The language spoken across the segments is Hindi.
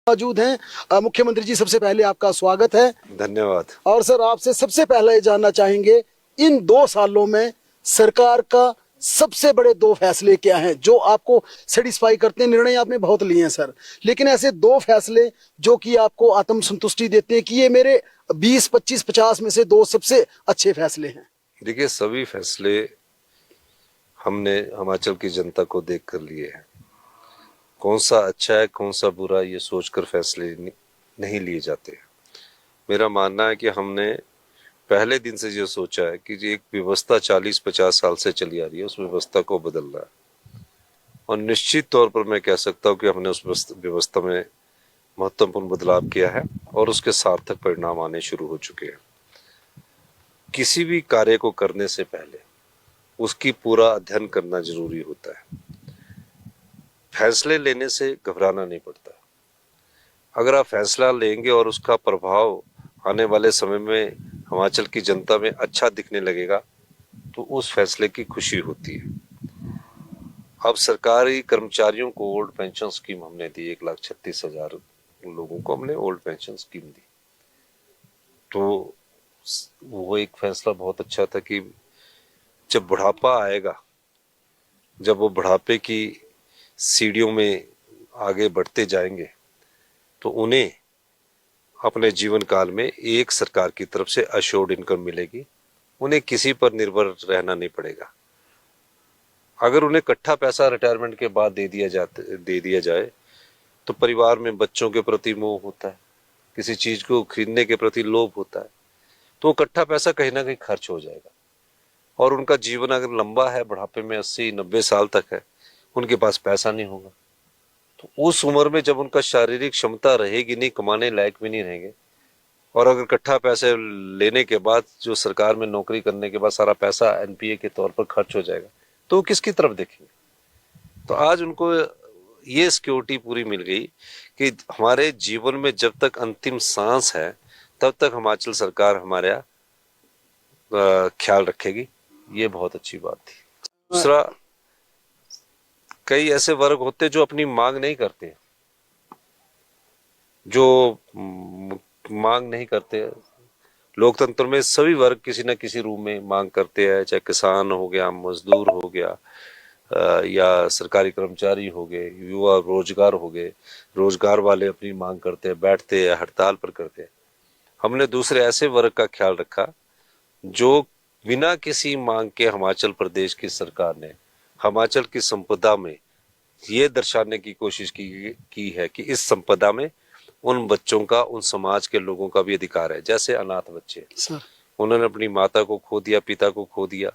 मौजूद हैं। मुख्यमंत्री जी, सबसे पहले आपका स्वागत है। धन्यवाद। और सर, आपसे सबसे पहले ये जानना चाहेंगे, इन 2 सालों में सरकार का सबसे बड़े 2 फैसले क्या हैं जो आपको सेटिस्फाई करते हैं? निर्णय आपने बहुत लिए हैं सर, लेकिन ऐसे 2 फैसले जो कि आपको आत्मसंतुष्टि देते हैं कि ये मेरे 20, 25, 50 में से 2 सबसे अच्छे फैसले हैं। देखिए, सभी फैसले हमने हिमाचल की जनता को देख कर लिए हैं। कौन सा अच्छा है कौन सा बुरा ये सोचकर फैसले नहीं लिए जाते। मेरा मानना है कि हमने पहले दिन से ये सोचा है कि एक व्यवस्था 40-50 साल से चली आ रही है, उस व्यवस्था को बदलना है। और निश्चित तौर पर मैं कह सकता हूँ कि हमने उस व्यवस्था में महत्वपूर्ण बदलाव किया है और उसके सार्थक परिणाम आने शुरू हो चुके हैं। किसी भी कार्य को करने से पहले उसकी पूरा अध्ययन करना जरूरी होता है। फैसले लेने से घबराना नहीं पड़ता। अगर आप फैसला लेंगे और उसका प्रभाव आने वाले समय में हिमाचल की जनता में अच्छा दिखने लगेगा तो उस फैसले की खुशी होती है। अब सरकारी कर्मचारियों को ओल्ड पेंशन स्कीम हमने दी, 1,36,000 लोगों को हमने ओल्ड पेंशन स्कीम दी। तो वो एक फैसला बहुत अच्छा था कि जब बुढ़ापा आएगा, जब वो बुढ़ापे की सीढ़ियों में आगे बढ़ते जाएंगे तो उन्हें अपने जीवन काल में एक सरकार की तरफ से अश्योर्ड इनकम मिलेगी। उन्हें किसी पर निर्भर रहना नहीं पड़ेगा। अगर उन्हें इकट्ठा पैसा रिटायरमेंट के बाद दे दिया जाए तो परिवार में बच्चों के प्रति मोह होता है, किसी चीज को खरीदने के प्रति लोभ होता है, तो इकट्ठा पैसा कहीं ना कहीं खर्च हो जाएगा। और उनका जीवन अगर लंबा है, बुढ़ापे में 80-90 साल तक है, उनके पास पैसा नहीं होगा। तो उस उम्र में जब उनका शारीरिक क्षमता रहेगी नहीं, कमाने लायक भी नहीं रहेंगे, और अगर इकट्ठा पैसे लेने के बाद जो सरकार में नौकरी करने के बाद सारा पैसा एनपीए के तौर पर खर्च हो जाएगा, तो वो किसकी तरफ देखेंगे? तो आज उनको ये सिक्योरिटी पूरी मिल गई कि हमारे जीवन में जब तक अंतिम सांस है तब तक हिमाचल सरकार हमारा ख्याल रखेगी। ये बहुत अच्छी बात थी। दूसरा, कई ऐसे वर्ग होते जो अपनी मांग नहीं करते, जो मांग नहीं करते। लोकतंत्र में सभी वर्ग किसी न किसी रूप में मांग करते हैं, चाहे किसान हो गया, मजदूर हो गया, या सरकारी कर्मचारी हो गए, युवा रोजगार हो गए। रोजगार वाले अपनी मांग करते हैं, बैठते हैं, हड़ताल पर करते हैं। हमने दूसरे ऐसे वर्ग का ख्याल रखा जो बिना किसी मांग के हिमाचल प्रदेश की सरकार ने हिमाचल की संपदा में ये दर्शाने की कोशिश की है कि इस संपदा में उन बच्चों का, उन समाज के लोगों का भी अधिकार है। जैसे अनाथ बच्चे, उन्होंने अपनी माता को खो दिया, पिता को खो दिया,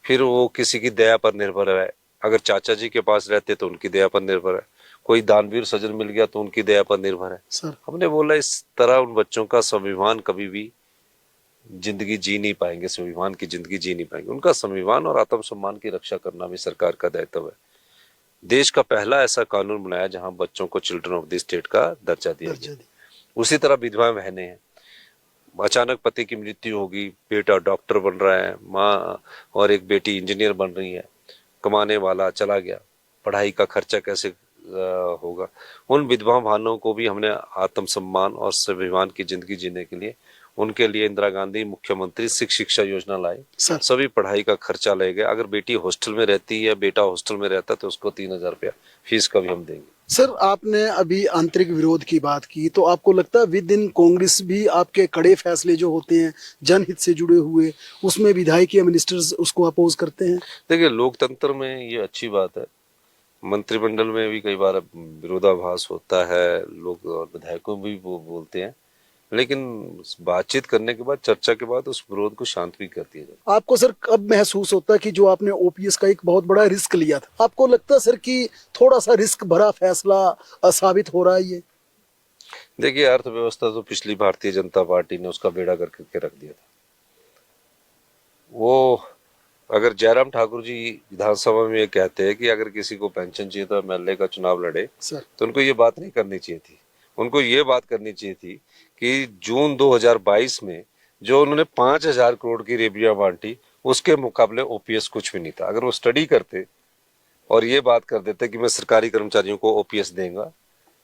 फिर वो किसी की दया पर निर्भर है। अगर चाचा जी के पास रहते तो उनकी दया पर निर्भर है, कोई दानवीर सज्जन मिल गया तो उनकी दया पर निर्भर है। हमने बोला इस तरह उन बच्चों का स्वाभिमान कभी भी जिंदगी जी नहीं पाएंगे, स्वाभिमान की जिंदगी जी नहीं पाएंगे। उनका स्वाभिमान और आत्मसम्मान की रक्षा करना भी सरकार का दायित्व है। देश का पहला ऐसा कानून बनाया जहां बच्चों को चिल्ड्रन ऑफ द स्टेट का दर्जा दिया गया। उसी तरह विधवा बहनें हैं, अचानक पति की मृत्यु होगी, बेटा डॉक्टर बन रहा है, माँ और एक बेटी इंजीनियर बन रही है, कमाने वाला चला गया, पढ़ाई का खर्चा कैसे होगा? उन विधवा बहनों को भी हमने आत्मसम्मान और स्वाभिमान की जिंदगी जीने के लिए उनके लिए इंदिरा गांधी मुख्यमंत्री शिक्षा योजना लाए। सभी पढ़ाई का खर्चा ले गए। अगर बेटी हॉस्टल में रहती है, बेटा हॉस्टल में रहता है तो उसको 3,000 रुपया फीस का भी हम देंगे। सर, आपने अभी आंतरिक विरोध की बात की, तो आपको लगता है विद इन कांग्रेस भी आपके कड़े फैसले जो होते हैं जनहित से जुड़े हुए, उसमें विधायक या मिनिस्टर्स उसको अपोज करते हैं? देखिए, लोकतंत्र में ये अच्छी बात है। मंत्रिमंडल में भी कई बार विरोधाभास होता है, लोग और विधायकों भी वो बोलते हैं, लेकिन बातचीत करने के बाद, चर्चा के बाद उस विरोध को शांत भी कर दिया जाता है। आपको सर कब महसूस होता है कि जो आपने ओपीएस का एक बहुत बड़ा रिस्क लिया था, आपको लगता है सर कि थोड़ा सा रिस्क भरा फैसला साबित हो रहा है ये? देखिए, अर्थव्यवस्था तो पिछली भारतीय जनता पार्टी ने उसका बेड़ा गर्क करके रख दिया था। वो अगर जयराम ठाकुर जी विधानसभा में ये कहते हैं कि अगर किसी को पेंशन चाहिए तो एमएलए का चुनाव लड़े, तो उनको ये बात नहीं करनी चाहिए थी। उनको ये बात करनी चाहिए थी कि जून 2022 में जो उन्होंने 5,000 करोड़ की रेबियां बांटी, उसके मुकाबले ओपीएस कुछ भी नहीं था। अगर वो स्टडी करते और ये बात कर देते कि मैं सरकारी कर्मचारियों को ओपीएस देंगा,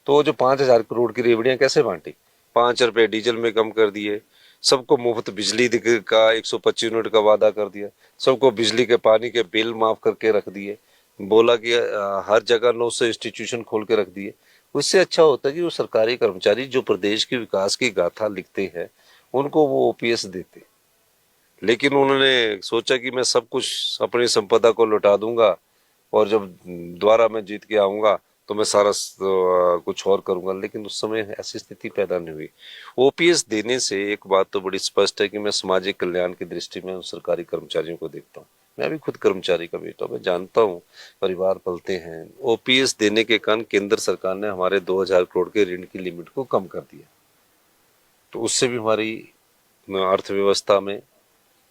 तो वो जो 5,000 करोड़ की रेवड़ियां कैसे बांटी? 5 रुपए डीजल में कम कर दिए, सबको मुफ्त बिजली का 125 यूनिट का वादा कर दिया, सबको बिजली के पानी के बिल माफ करके रख दिए, बोला कि हर जगह 900 इंस्टीट्यूशन खोल के रख दिए। उससे अच्छा होता है कि वो सरकारी कर्मचारी जो प्रदेश के विकास की गाथा लिखते हैं उनको वो ओपीएस देते, लेकिन उन्होंने सोचा कि मैं सब कुछ अपनी संपदा को लौटा दूंगा और जब दोबारा मैं जीत के आऊंगा तो मैं सारा कुछ और करूंगा, लेकिन उस समय ऐसी स्थिति पैदा नहीं हुई। ओपीएस देने से एक बात तो बड़ी स्पष्ट है कि मैं सामाजिक कल्याण की दृष्टि में उन सरकारी कर्मचारियों को देखता हूँ। मैं भी खुद कर्मचारी का बेटा हूं, मैं जानता हूँ परिवार पलते हैं। ओपीएस देने के कारण केंद्र सरकार ने हमारे 2,000 करोड़ के ऋण की लिमिट को कम कर दिया, तो उससे भी हमारी अर्थव्यवस्था में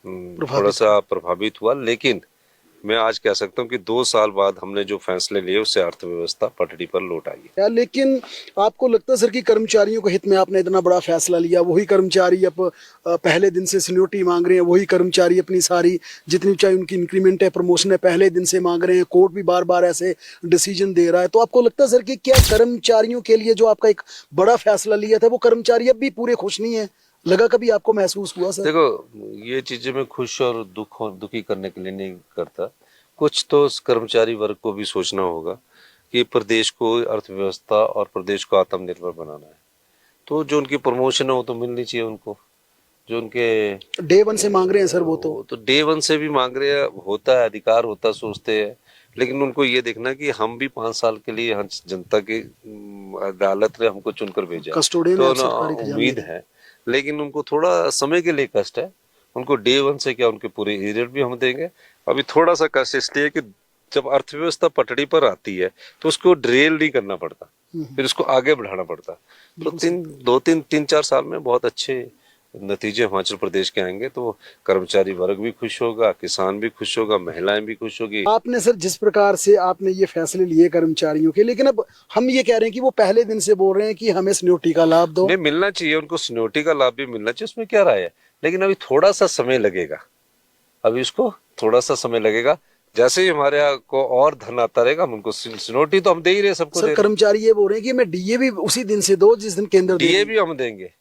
थोड़ा सा प्रभावित हुआ। लेकिन मैं आज कह सकता हूं कि 2 साल बाद हमने जो फैसले लिए उससे अर्थव्यवस्था पटड़ी पर लौट आई है। यार, लेकिन आपको लगता है सर कि कर्मचारियों के हित में आपने इतना बड़ा फैसला लिया, वही कर्मचारी अब पहले दिन से सीनियोरिटी मांग रहे हैं, वही कर्मचारी अपनी सारी जितनी चाहे उनकी इंक्रीमेंट है, प्रमोशन है, पहले दिन से मांग रहे हैं, कोर्ट भी बार बार ऐसे डिसीजन दे रहा है, तो आपको लगता है सर कि क्या कर्मचारियों के लिए जो आपका एक बड़ा फैसला लिया था वो कर्मचारी अब भी पूरे खुश नहीं है? लगा कभी आपको महसूस हुआ सर? देखो, ये चीजें मैं खुश और दुखी करने के लिए नहीं करता। कुछ तो कर्मचारी वर्ग को भी सोचना होगा कि प्रदेश को अर्थव्यवस्था और प्रदेश को आत्मनिर्भर बनाना है, तो जो उनकी प्रमोशन है वो तो मिलनी चाहिए उनको। जो उनके डे वन से मांग रहे हैं सर, वो तो डे वन से भी मांग रहे हैं, होता है, अधिकार होता है, सोचते हैं, लेकिन उनको ये देखना कि हम भी 5 साल के लिए जनता की अदालत ने हमको चुनकर भेजा, कस्टोडियन तो है सरकारी खजाने उम्मीद के। है, लेकिन उनको थोड़ा समय के लिए कष्ट है। उनको डे वन से क्या, उनके पूरे एरियर भी हम देंगे। अभी थोड़ा सा कष्ट इसलिए कि जब अर्थव्यवस्था पटड़ी पर आती है तो उसको ड्रेल नहीं करना पड़ता, फिर उसको आगे बढ़ाना पड़ता। तो 3-4 साल में बहुत अच्छे नतीजे हिमाचल प्रदेश के आएंगे, तो कर्मचारी वर्ग भी खुश होगा, किसान भी खुश होगा, महिलाएं भी खुश होगी। आपने सर जिस प्रकार से आपने ये फैसले लिए कर्मचारियों के, लेकिन अब हम ये कह रहे हैं कि वो पहले दिन से बोल रहे हैं कि हमें सीनियोरिटी का लाभ दो। नहीं, मिलना चाहिए उनको, सीनियोरिटी का लाभ भी मिलना चाहिए, उसमें क्या राय है, लेकिन अभी थोड़ा सा समय लगेगा, अभी उसको थोड़ा सा समय लगेगा। जैसे ही हमारे यहाँ को और धन आता रहेगा हम उनको सीनियोरिटी तो हम दे ही रहे, सबको सर कर्मचारी ये बोल रहे हैं कि मैं डीए भी उसी दिन से दो जिस दिन केंद्र डीए भी हम देंगे,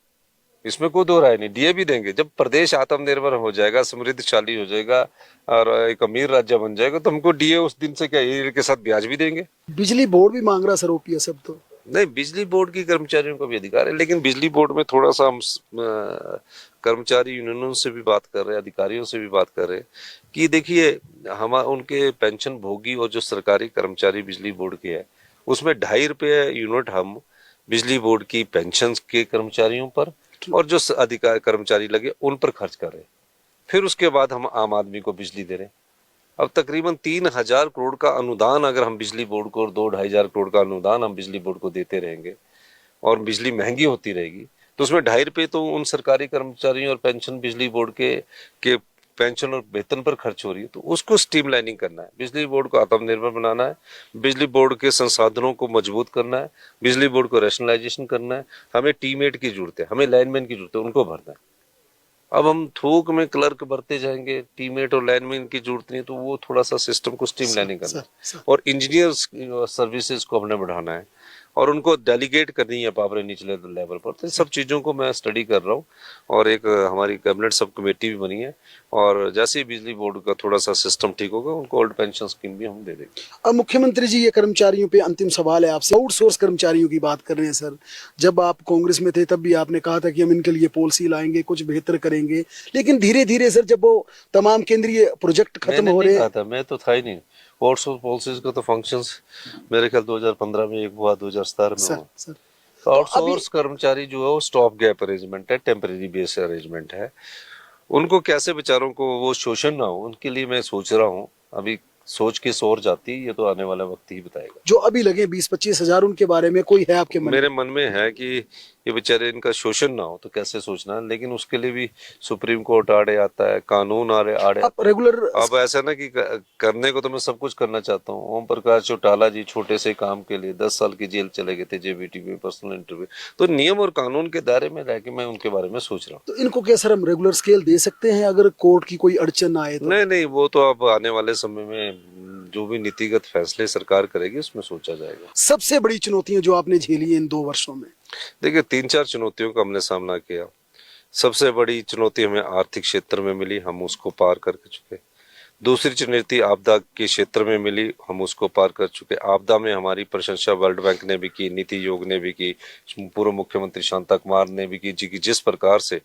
इसमें कोई दो राय नहीं, डीए भी देंगे। जब प्रदेश आत्मनिर्भर हो जाएगा, समृद्धशाली हो जाएगा और एक अमीर राज्य बन जाएगा, तो हमको डीए उस दिन से क्या के साथ ब्याज भी देंगे। बिजली बोर्ड भी मांग रहा सर ओपीएस अब तो। नहीं, बिजली बोर्ड की कर्मचारियों का भी अधिकार है, लेकिन बिजली बोर्ड में थोड़ा सा हम कर्मचारी यूनियनों से भी बात कर रहे हैं, अधिकारियों से भी बात कर रहे हैं कि देखिए, हम उनके पेंशन भोगी और जो सरकारी कर्मचारी बिजली बोर्ड के है उसमें 2.5 रुपये यूनिट हम बिजली बोर्ड की पेंशन के कर्मचारियों पर और जो अधिकार कर्मचारी लगे उन पर खर्च कर रहे हैं, फिर उसके बाद हम आम आदमी को बिजली दे रहे हैं। अब तकरीबन 3,000 करोड़ का अनुदान अगर हम बिजली बोर्ड को, और 2-2.5 करोड़ का अनुदान हम बिजली बोर्ड को देते रहेंगे और बिजली महंगी होती रहेगी, तो उसमें 2.5 रुपये तो उन सरकारी कर्मचारियों और पेंशन बिजली बोर्ड के पेंशन और वेतन पर खर्च हो रही है। तो उसको स्ट्रीमलाइनिंग करना है, बिजली बोर्ड को आत्मनिर्भर बनाना है, बिजली बोर्ड के संसाधनों को मजबूत करना है, बिजली बोर्ड को रैशनलाइजेशन करना है। हमें टीमेट की जरूरत है, हमें लाइनमैन की जरूरत है, उनको भरना है। अब हम थोक में क्लर्क भरते जाएंगे, टीममेट और लाइनमैन की जरूरत नहीं, तो वो थोड़ा सा सिस्टम को स्ट्रीमलाइनिंग करना है और इंजीनियर सर्विसेज को हमने बढ़ाना है और उनको डेलीगेट करनी है पावर निचले लेवल पर। तो सब चीज़ों को मैं स्टडी कर रहा हूँ और एक हमारी कैबिनेट सब कमेटी भी बनी है और जैसे ही बिजली बोर्ड का थोड़ा सा सिस्टम ठीक होगा उनको ओल्ड पेंशन स्कीम भी हम दे देंगे। अब मुख्यमंत्री जी, ये कर्मचारियों पे अंतिम सवाल है आपसे, आउटसोर्स कर्मचारियों की बात कर रहे हैं सर। जब आप कांग्रेस में थे तब भी आपने कहा था कि हम इनके लिए पॉलिसी लाएंगे, कुछ बेहतर करेंगे, लेकिन धीरे धीरे सर जब वो तमाम केंद्रीय प्रोजेक्ट खत्म हो रहे हैं। मैं तो था ही नहीं। आउटसोर्स पॉलिसीज का तो फंक्शंस मेरे ख्याल 2015 में एक हुआ, 2017 में हुआ। तो आउटसोर्स कर्मचारी जो है वो स्टॉप गैप अरेंजमेंट है, टेम्परेरी बेस अरेंजमेंट है। उनको कैसे बेचारों को वो शोषण ना हो, उनके लिए मैं सोच रहा हूँ। अभी सोच के सोर जाती है, ये तो आने वाला वक्त ही बताएगा। जो अभी लगे 20-25 हजार, उनके बारे में कोई है आपके मन? मेरे मन में है कि ये बेचारे इनका शोषण ना हो, तो कैसे सोचना है, लेकिन उसके लिए भी सुप्रीम कोर्ट आड़े आता है, कानून आड़े अब रेगुलर। अब ऐसा ना कि करने को तो मैं सब कुछ करना चाहता हूँ। ओम प्रकाश चौटाला जी छोटे से काम के लिए 10 साल की जेल चले गए थे, जेबीटी में पर्सनल इंटरव्यू। तो नियम और कानून के दायरे में रह के मैं उनके बारे में सोच रहा हूँ। तो इनको क्या सर हम रेगुलर स्केल दे सकते हैं अगर कोर्ट की कोई अड़चन आए तो? नहीं, वो तो अब आने वाले समय में जो भी नीतिगत फैसले सरकार करेगी उसमें सोचा जाएगा। सबसे बड़ी चुनौतियां जो आपने झेली इन 2 वर्षों में? देखिए 3-4 चुनौतियों का हमने सामना किया। सबसे बड़ी चुनौती हमें आर्थिक क्षेत्र में मिली, हम उसको पार कर चुके। दूसरी चुनौती आपदा के क्षेत्र में मिली, हम उसको पार कर चुके। आपदा में हमारी प्रशंसा वर्ल्ड बैंक ने भी की, नीति आयोग ने भी की, पूर्व मुख्यमंत्री शांता कुमार ने भी की, जी की जिस प्रकार से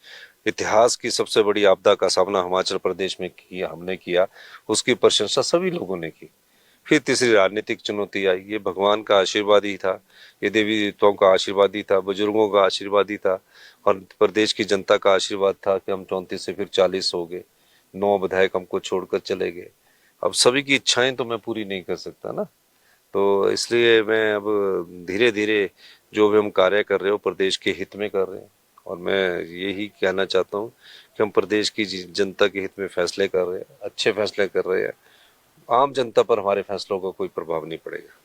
इतिहास की सबसे बड़ी आपदा का सामना हिमाचल प्रदेश में किया, हमने किया, उसकी प्रशंसा सभी लोगों ने की। फिर तीसरी राजनीतिक चुनौती आई, ये भगवान का आशीर्वाद ही था, ये देवी देवताओं का आशीर्वाद ही था, बुजुर्गों का आशीर्वाद ही था और प्रदेश की जनता का आशीर्वाद था कि हम 34 से फिर 40 हो गए, 9 विधायक हमको छोड़कर चले गए। अब सभी की इच्छाएं तो मैं पूरी नहीं कर सकता ना, तो इसलिए मैं अब धीरे धीरे जो भी हम कार्य कर रहे हो प्रदेश के हित में कर रहे हैं और मैं यही कहना चाहता हूँ कि हम प्रदेश की जनता के हित में फैसले कर रहे हैं, अच्छे फैसले कर रहे हैं। आम जनता पर हमारे फैसलों का कोई प्रभाव नहीं पड़ेगा।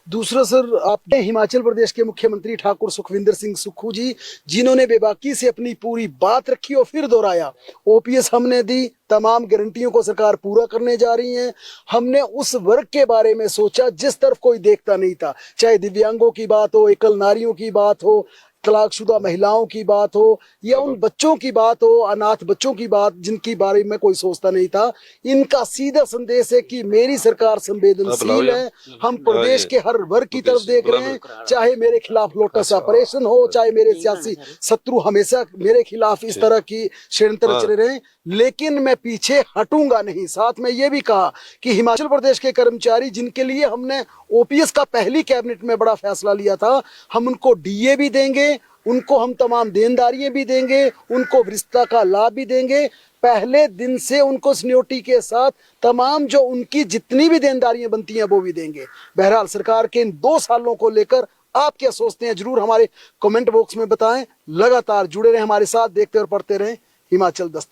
दूसरा सर, आपने हिमाचल प्रदेश के मुख्यमंत्री ठाकुर सुखविंदर सिंह सुक्खू जी, जिन्होंने बेबाकी से अपनी पूरी बात रखी और फिर दोहराया, ओपीएस हमने दी, तमाम गारंटियों को सरकार पूरा करने जा रही है। हमने उस वर्ग के बारे में सोचा जिस तरफ कोई देखता नहीं था, चाहे दिव्यांगों की बात हो, एकल नारियों की बात हो, तलाकशुदा महिलाओं की बात हो या उन बच्चों की बात हो, अनाथ बच्चों की बात जिनकी बारे में कोई सोचता नहीं था। इनका सीधा संदेश है कि मेरी सरकार संवेदनशील है, हम प्रदेश के हर वर्ग की तरफ देख रहे हैं, चाहे मेरे खिलाफ लोटस ऑपरेशन हो, चाहे मेरे सियासी शत्रु हमेशा मेरे खिलाफ इस तरह की षड्यंत्र रच रहे हैं, लेकिन मैं पीछे हटूंगा नहीं। साथ में ये भी कहा कि हिमाचल प्रदेश के कर्मचारी जिनके लिए हमने ओपीएस का पहली कैबिनेट में बड़ा फैसला लिया था, हम उनको डीए भी देंगे, उनको हम तमाम देनदारियां भी देंगे, उनको वरिष्ठता का लाभ भी देंगे, पहले दिन से उनको सीनियोरिटी के साथ तमाम जो उनकी जितनी भी देनदारियां बनती हैं वो भी देंगे। बहरहाल सरकार के इन 2 सालों को लेकर आप क्या सोचते हैं, जरूर हमारे कमेंट बॉक्स में बताएं। लगातार जुड़े रहें हमारे साथ, देखते और पढ़ते रहें हिमाचल दस्तक।